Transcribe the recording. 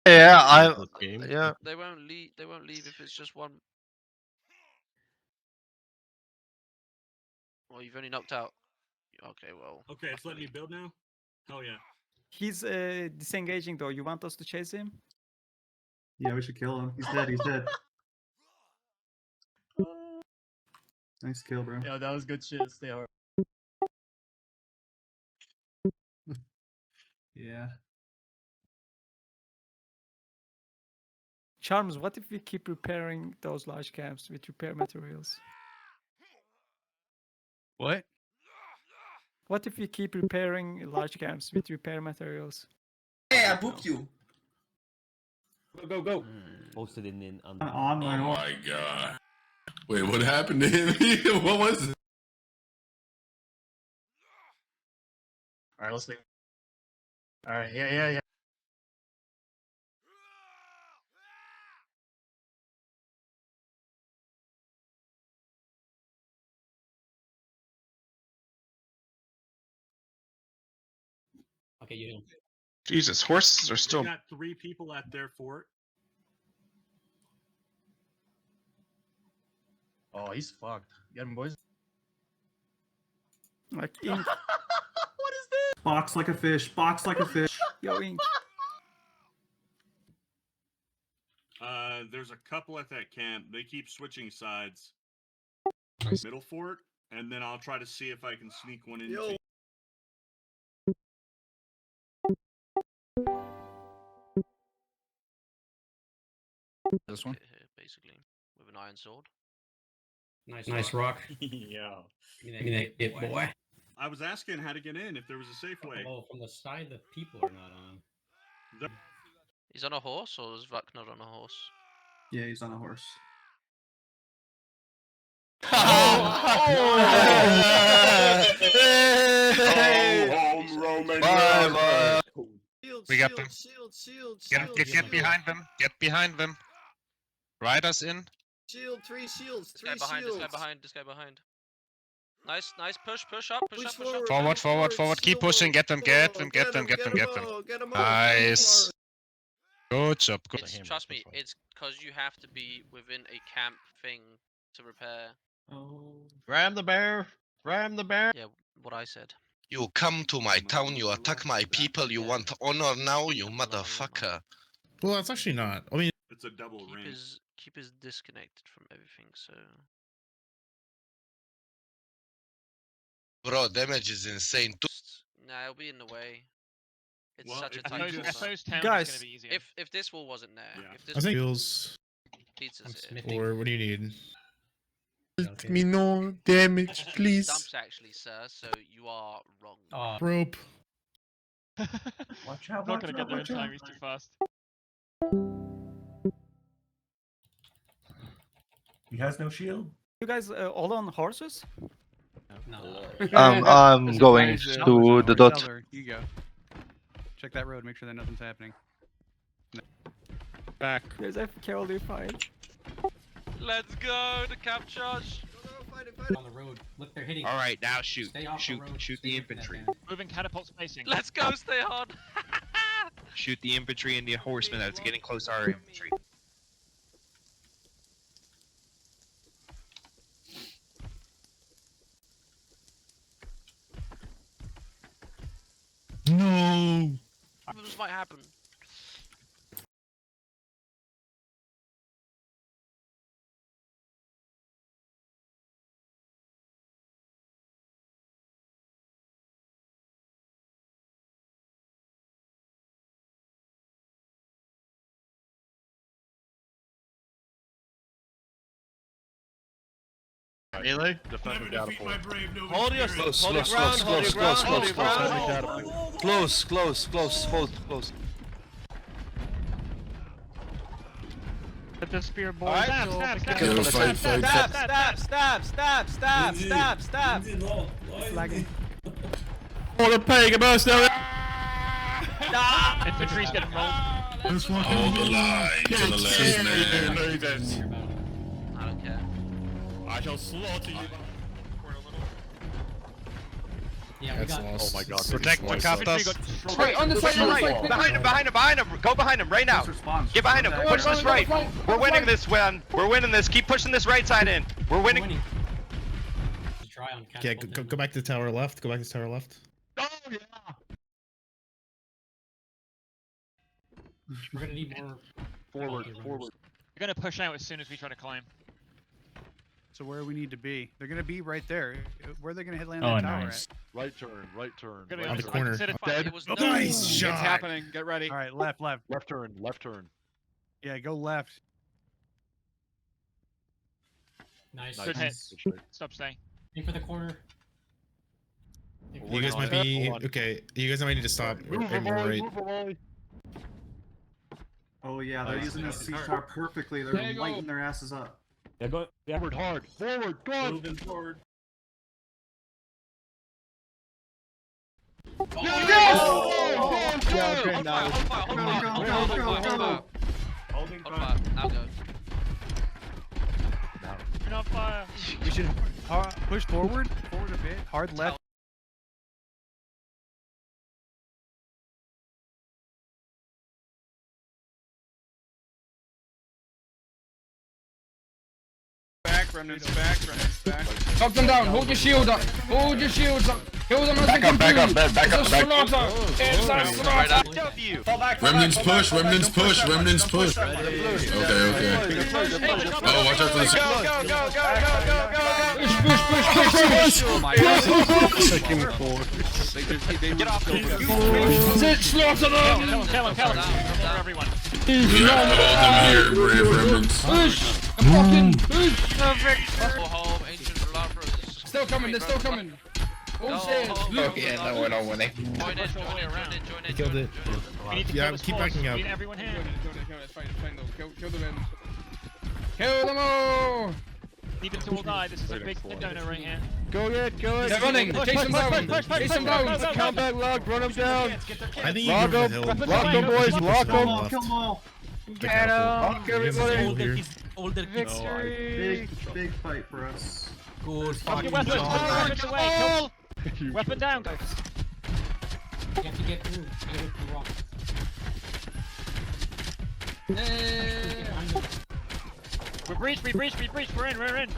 Yeah, Yeah. They won't leave. They won't leave if it's just one. Well, you've only knocked out. Okay, well. Okay, it's letting me build now? Hell yeah. He's disengaging though. You want us to chase him? Yeah, we should kill him. He's dead. He's dead. Nice kill, bro. Yeah, that was good shit. Stay hard. Yeah. Charms, what if we keep repairing those large camps with repair materials? What? What if we keep repairing large camps with repair materials? Hey, I booked you. Go, go, go. Posted in on. On my Oh my god. Wait, what happened to him? What was it? Alright, let's leave. Alright, yeah. Okay, you hit him. Jesus, horses are still. We got 3 people at their fort. Oh, he's fucked. Get him, boys. Like ink. What is this? Box like a fish. Box like a fish. Yo, ink. There's a couple at that camp. They keep switching sides. Nice. Middle fort, and then I'll try to see if I can sneak one in. Yo. This one. Here, basically, with an iron sword. Nice rock. Yeah. Give me that it, boy. I was asking how to get in, if there was a safe way. Oh, from the side the people are not on. He's on a horse, or is Vaknar on a horse? Yeah, he's on a horse. Home, Roman. Bye. We got them. Get behind them. Get behind them. Riders in. Shield, 3 shields, This guy behind. This guy behind. Nice. Push up. Push up. Forward. Keep pushing. Get them. Nice. Good job. Good. Trust me, it's because you have to be within a camp thing to repair. Oh. Ram the bear. Yeah, what I said. You come to my town, you attack my people, you want honor now, you motherfucker. Well, that's actually not. I mean, It's a double ring. Keep us disconnected from everything, so. Bro, damage is insane too. Nah, it'll be in the way. It's Well, such a if tight you wall. just- Guys, If this wall wasn't there, Yeah. if this I think feels. beats I'm us here. smithing. Or what do you need? Okay. Me no damage, please. Dumps actually, sir, so you are wrong. Oh, Rope. Watch out, not gonna get there in time, he's too fast. He has no shield. You guys all on horses? no. I'm going to the dot. Here you go. Check that road. Make sure that nothing's happening. Back. There's FK all fine. Let's go, the cap charge. On the road. Look, they're hitting. All right, now shoot. Stay off Shoot. the road. Shoot Stay the away from that infantry. van. Moving catapult spacing. Let's go, stay on. Shoot the infantry and the horsemen that's getting close to our infantry. No. This might happen. Melee? Defend the catapult. Hold your ground, hold your ground. Close. Hit the spear, boy. Alright. Stab. Flagging. Oh, the peg burst now. Infantry's getting rolled. Hold the line to the last man. I don't care. I shall slaughter you. Yeah, we got. Oh my god. Protect the captors. Right, on the side, on the side. Behind him. Go behind him right now. Get behind him. Push this right. We're winning this one. We're winning this. Keep pushing this right side in. We're winning. Try on Okay, go back to the tower left. Go back to the tower left. Oh yeah. We're gonna need more. Forward. We're gonna push out as soon as we try to climb. So where we need to be? They're gonna be right there. Where are they gonna hit land Oh, that tower nice. at? Right turn. Gonna be On the honest, corner. consider- It was Nice shot. It's happening. Get ready. All right, left. Left turn. Yeah, go left. Nice. Good hit. Good Stop staying. Aim for the corner. You guys might be okay. You guys might need to stop. Or more right. Oh yeah, they're using this C-star perfectly. They're lighting their asses up. Yeah, go forward hard. Forward, go. Moving forward. Hold fire. Holding Hold fire. fire. Now go. You're not fire. We should push forward a bit. Hard left. Remnants back. Knock them down. Hold your shield up. Hold your shields up. Kill them as they come through. Back up. It's a slaughter. Remnants push. Okay. Oh, watch out for the. Push. Oh my god. Second forward. Get off. Sit, slaughter them. Kill him. For everyone. We have to hold them here, brave remnants. Push. Fucking push. Go home, ancient philosophers. Still coming. They're still coming. All stairs. Okay, no, we're not winning. Join in. Killed it. We need to Yeah, kill this keep force. backing up. We need everyone here. Kill them all. Leave it till all die. This is a big donor right here. Go it. They're running. Chase them down. Chase them down. Combat log. Run them down. I think you can go hill. Lock them, boys, lock Kill them all. Kill them all. Get Lock everybody. Victory. Big fight for us. Good Drop your weapons. Put your weapons away. Weapon down, guys. You have to get through. Get it through rock. We breach. We're in.